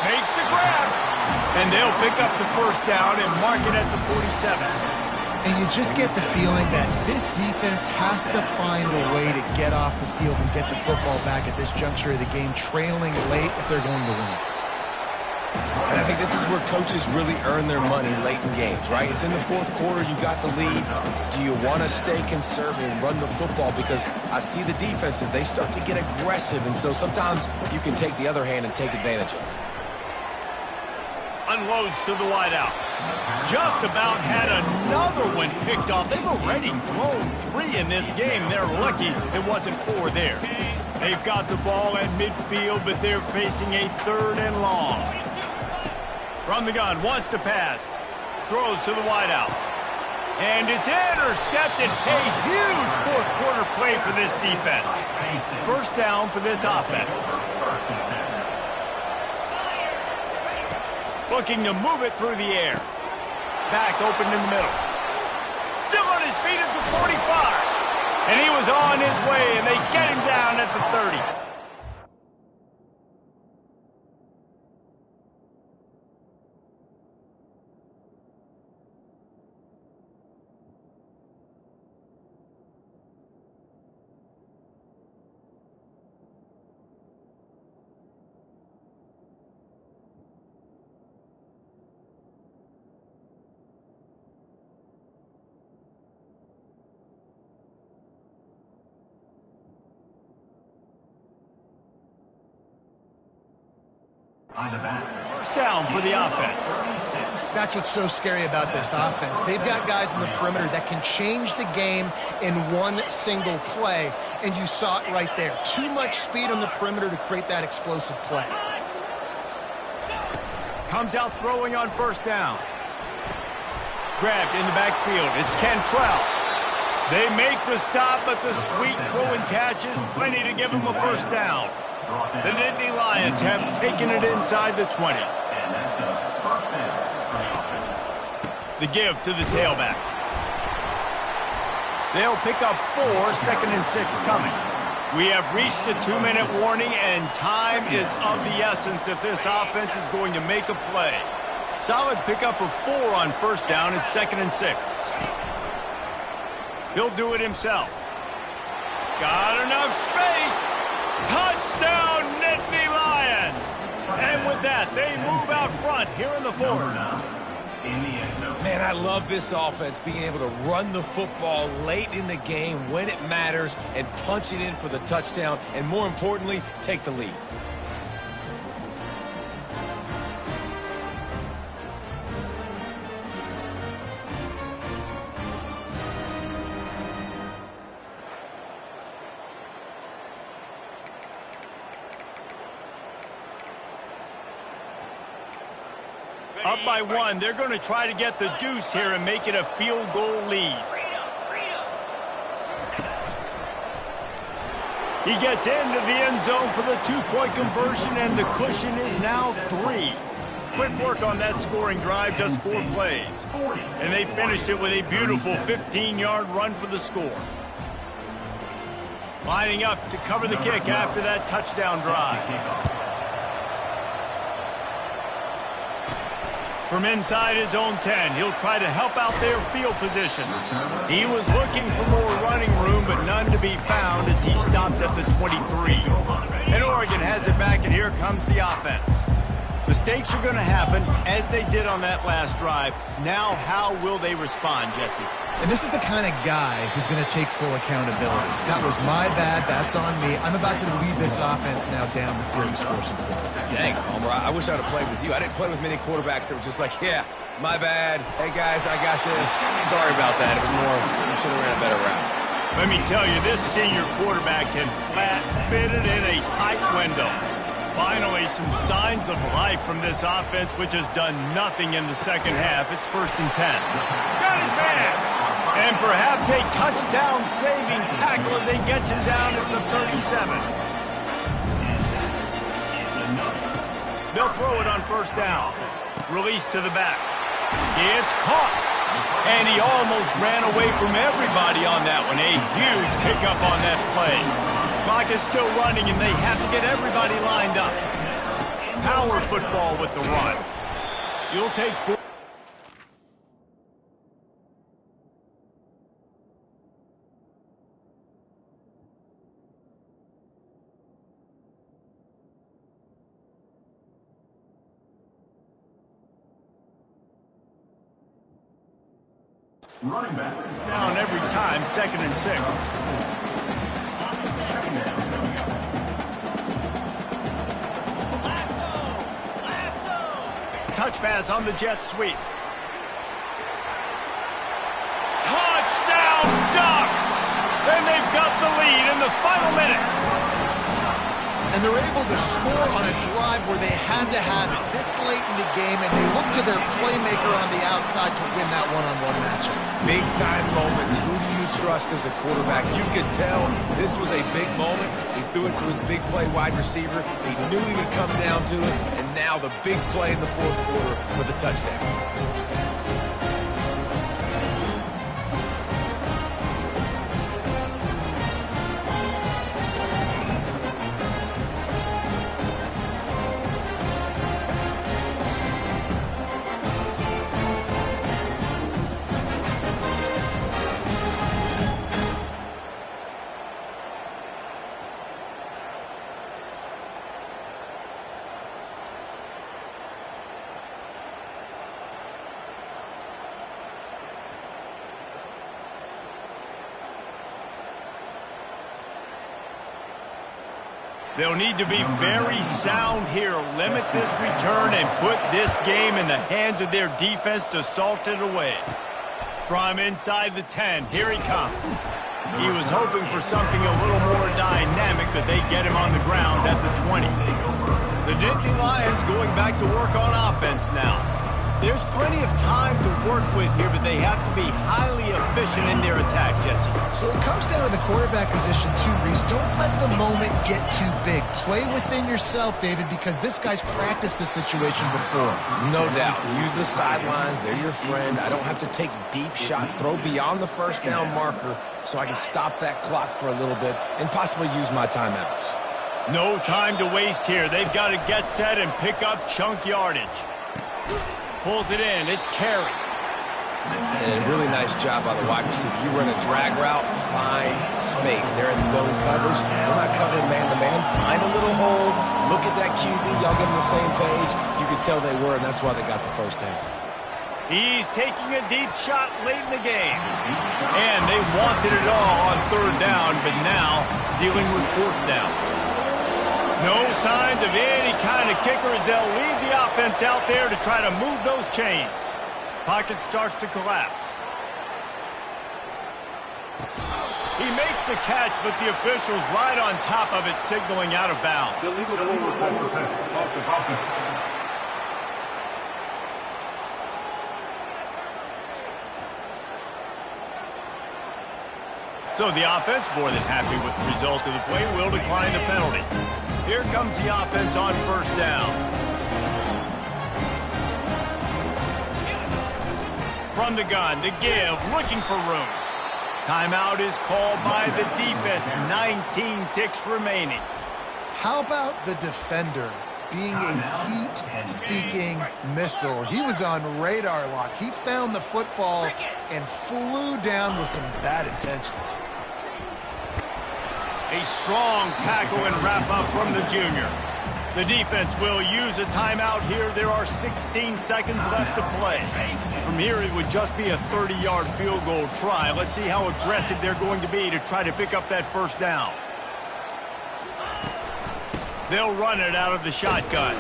A: Makes the grab. And they'll pick up the first down and mark it at the 47.
B: And you just get the feeling that this defense has to find a way to get off the field and get the football back at this juncture of the game, trailing late if they're going to win.
C: And I think this is where coaches really earn their money late in games, right? It's in the fourth quarter, you got the lead. Do you want to stay conservative and run the football? Because I see the defenses, they start to get aggressive, and so sometimes you can take the other hand and take advantage of it.
A: Unloads to the wideout. Just about had another one picked off. They've already thrown 3 in this game. They're lucky it wasn't 4 there. They've got the ball at midfield, but they're facing a 3rd and long. From the gun, wants to pass. Throws to the wideout. And it's intercepted. A huge fourth quarter play for this defense. First down for this offense. Looking to move it through the air. Back open in the middle. Still on his feet at the 45. And he was on his way, and they get him down at the 30. First down for the offense.
B: That's what's so scary about this offense. They've got guys in the perimeter that can change the game in one single play, and you saw it right there. Too much speed on the perimeter to create that explosive play.
A: Comes out throwing on first down. Grabbed in the backfield. It's Cantrell. They make the stop, but the sweet throw and catch is plenty to give them a first down. The Nittany Lions have taken it inside the 20. The give to the tailback. They'll pick up 4, 2nd and 6 coming. We have reached the 2-minute warning, and time is of the essence if this offense is going to make a play. Solid pickup of 4 on first down. It's 2nd and 6. He'll do it himself. Got enough space. Touchdown, Nittany Lions! And with that, they move out front here in the 4th.
C: Man, I love this offense, being able to run the football late in the game when it matters and punch it in for the touchdown, and more importantly, take the lead.
A: Up by 1. They're going to try to get the deuce here and make it a field goal lead. He gets into the end zone for the 2-point conversion, and the cushion is now 3. Quick work on that scoring drive, just 4 plays. And they finished it with a beautiful 15-yard run for the score. Lining up to cover the kick after that touchdown drive. From inside his own 10, he'll try to help out their field position. He was looking for more running room, but none to be found as he stopped at the 23. And Oregon has it back, and here comes the offense. Mistakes are going to happen, as they did on that last drive. Now, how will they respond, Jesse?
B: And this is the kind of guy who's going to take full accountability. That was my bad. That's on me. I'm about to lead this offense now down the field and score some points.
C: Dang, Homer, I wish I would have played with you. I didn't play with many quarterbacks that were just like, yeah, my bad. Hey, guys, I got this. Sorry about that. It was more, you should have ran a better route.
A: Let me tell you, this senior quarterback can flat fit it in a tight window. Finally, some signs of life from this offense, which has done nothing in the second half. It's 1st and 10. Got his man! And perhaps a touchdown-saving tackle as they get him down at the 37. They'll throw it on 1st down. Release to the back. It's caught. And he almost ran away from everybody on that one. A huge pickup on that play. Clock is still running, and they have to get everybody lined up. Power football with the run. You'll take 4.
D: Running back.
A: Down every time, 2nd and 6. Touch pass on the jet sweep. Touchdown Ducks! And they've got the lead in the final minute.
B: And they're able to score on a drive where they had to have it this late in the game, and they look to their playmaker on the outside to win that one-on-one matchup.
C: Big-time moments. Who do you trust as a quarterback? You could tell this was a big moment. He threw it to his big play wide receiver. He knew he would come down to it, and now the big play in the 4th quarter for the touchdown.
A: They'll need to be very sound here, limit this return, and put this game in the hands of their defense to salt it away. From inside the 10, here he comes. He was hoping for something a little more dynamic, but they get him on the ground at the 20. The Nittany Lions going back to work on offense now. There's plenty of time to work with here, but they have to be highly efficient in their attack, Jesse.
B: So it comes down to the quarterback position too, Reese. Don't let the moment get too big. Play within yourself, David, because this guy's practiced this situation before.
C: No doubt. Use the sidelines. They're your friend. I don't have to take deep shots. Throw beyond the 1st down marker so I can stop that clock for a little bit and possibly use my timeouts.
A: No time to waste here. They've got to get set and pick up chunk yardage. Pulls it in. It's Carey.
C: And a really nice job by the wide receiver. You run a drag route, find space. They're in zone coverage. They're not covering man-to-man. Find a little hole. Look at that QB. Y'all get on the same page. You could tell they were, and that's why they got the 1st down.
A: He's taking a deep shot late in the game. And they wanted it all on 3rd down, but now dealing with 4th down. No signs of any kind of kicker as they'll leave the offense out there to try to move those chains. Pocket starts to collapse. He makes the catch, but the official's right on top of it, signaling out of bounds. So the offense, more than happy with the result of the play, will decline the penalty. Here comes the offense on first down. From the gun, to give, looking for room. Timeout is called by the defense. 19 ticks remaining.
B: How about the defender being a heat-seeking missile? He was on radar lock. He found the football and flew down with some bad intentions.
A: A strong tackle and wrap-up from the junior. The defense will use a timeout here. There are 16 seconds left to play. From here, it would just be a 30-yard field goal try. Let's see how aggressive they're going to be to try to pick up that first down. They'll run it out of the shotgun.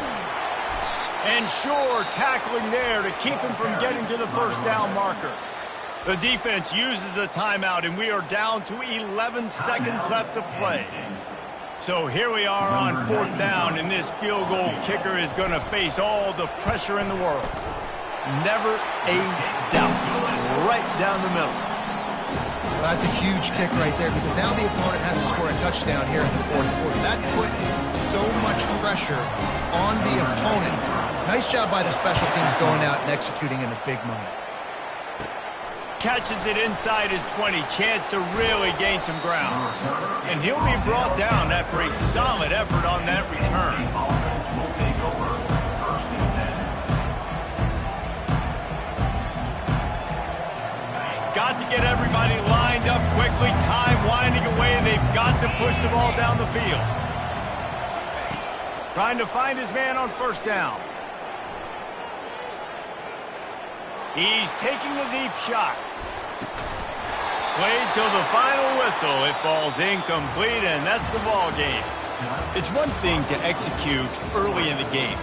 A: And sure, tackling there to keep him from getting to the first down marker. The defense uses a timeout, and we are down to 11 seconds left to play. So here we are on fourth down, and this field goal kicker is going to face all the pressure in the world. Never a doubt. Right down the middle.
B: Well, that's a huge kick right there, because now the opponent has to score a touchdown here in the fourth quarter. That put so much pressure on the opponent. Nice job by the special teams going out and executing in a big moment.
A: Catches it inside his 20. Chance to really gain some ground. And he'll be brought down after a solid effort on that return.
D: Offense will take over. First and 10.
A: Got to get everybody lined up quickly. Time winding away, and they've got to push the ball down the field. Trying to find his man on first down. He's taking the deep shot. Played till the final whistle. It falls incomplete, and that's the ball game. It's one thing to execute early in the game.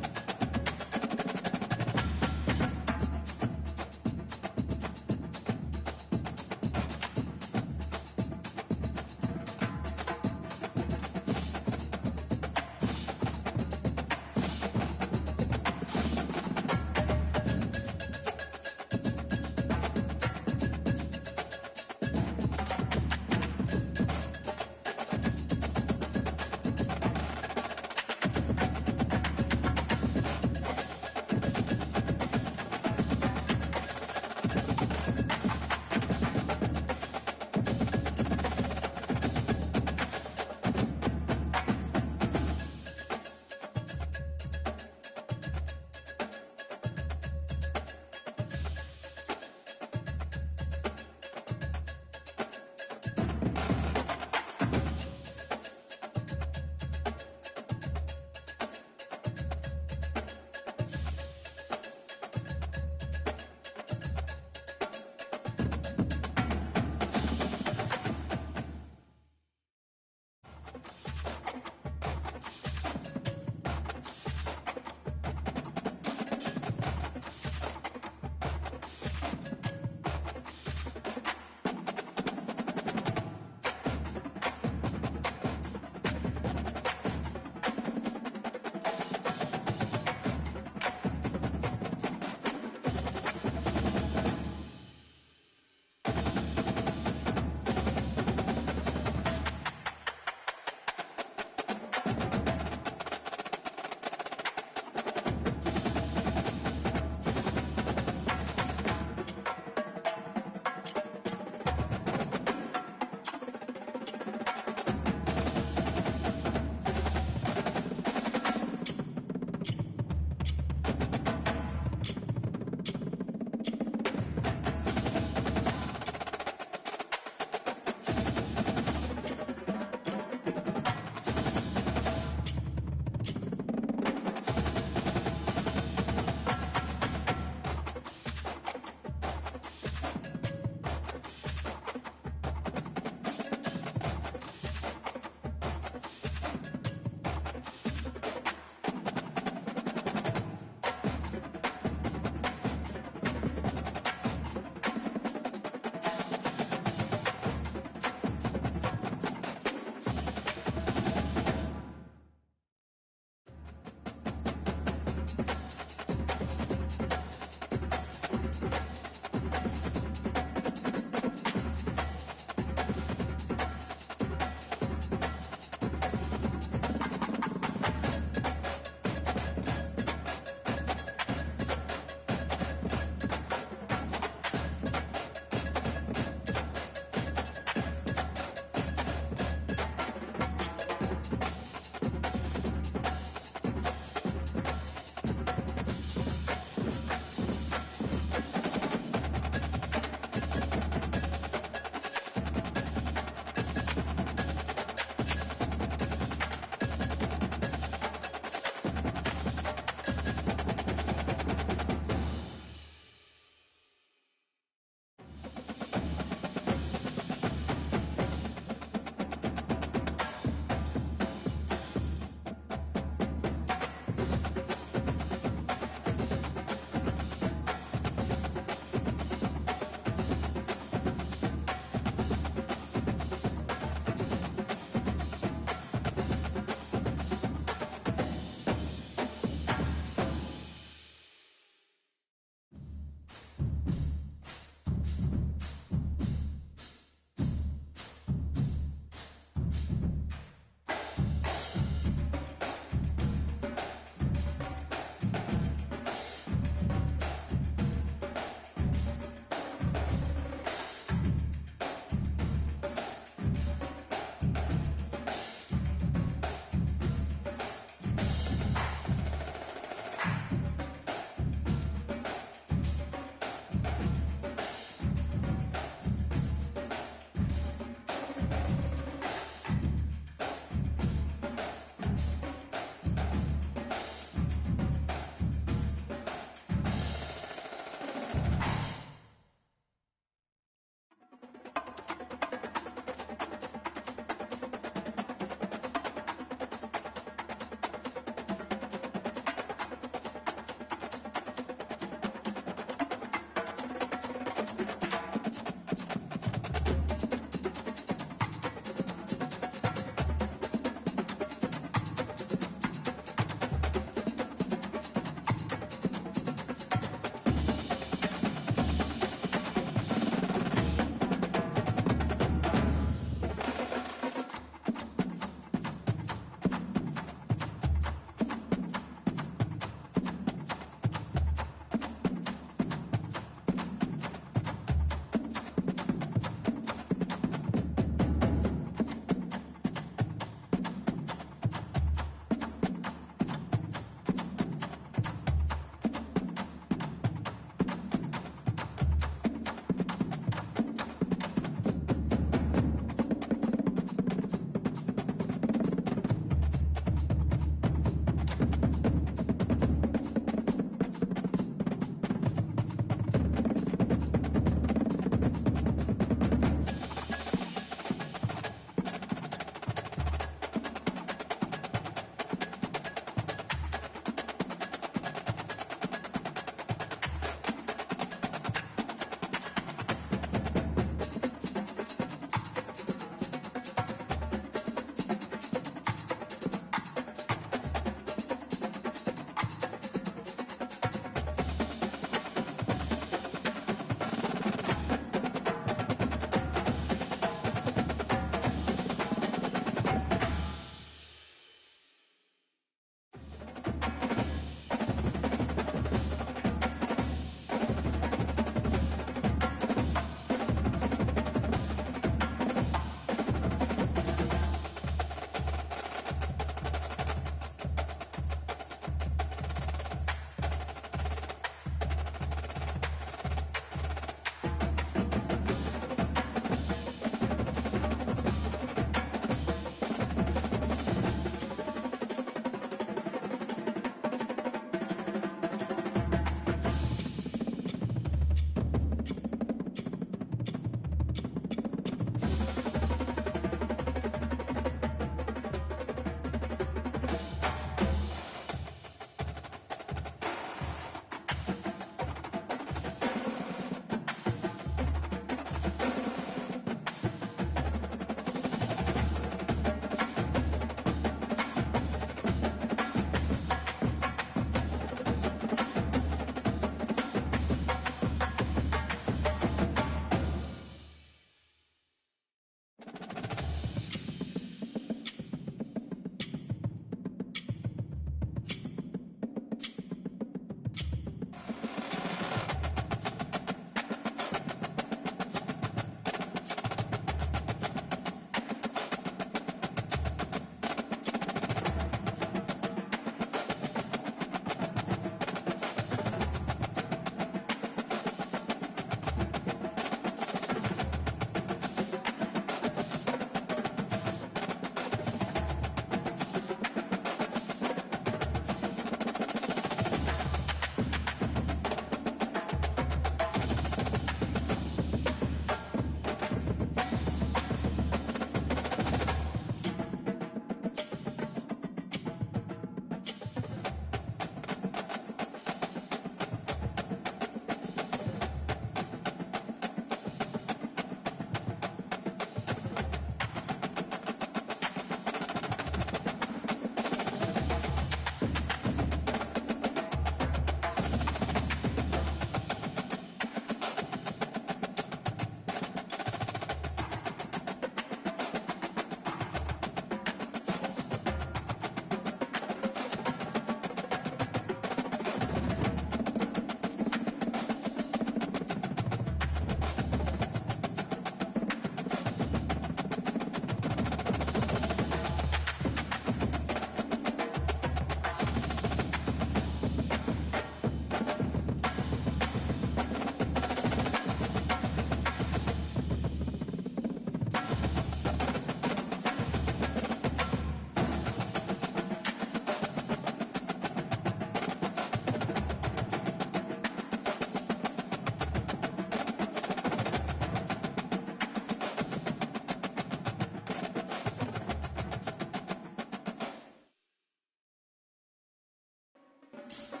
B: Bye.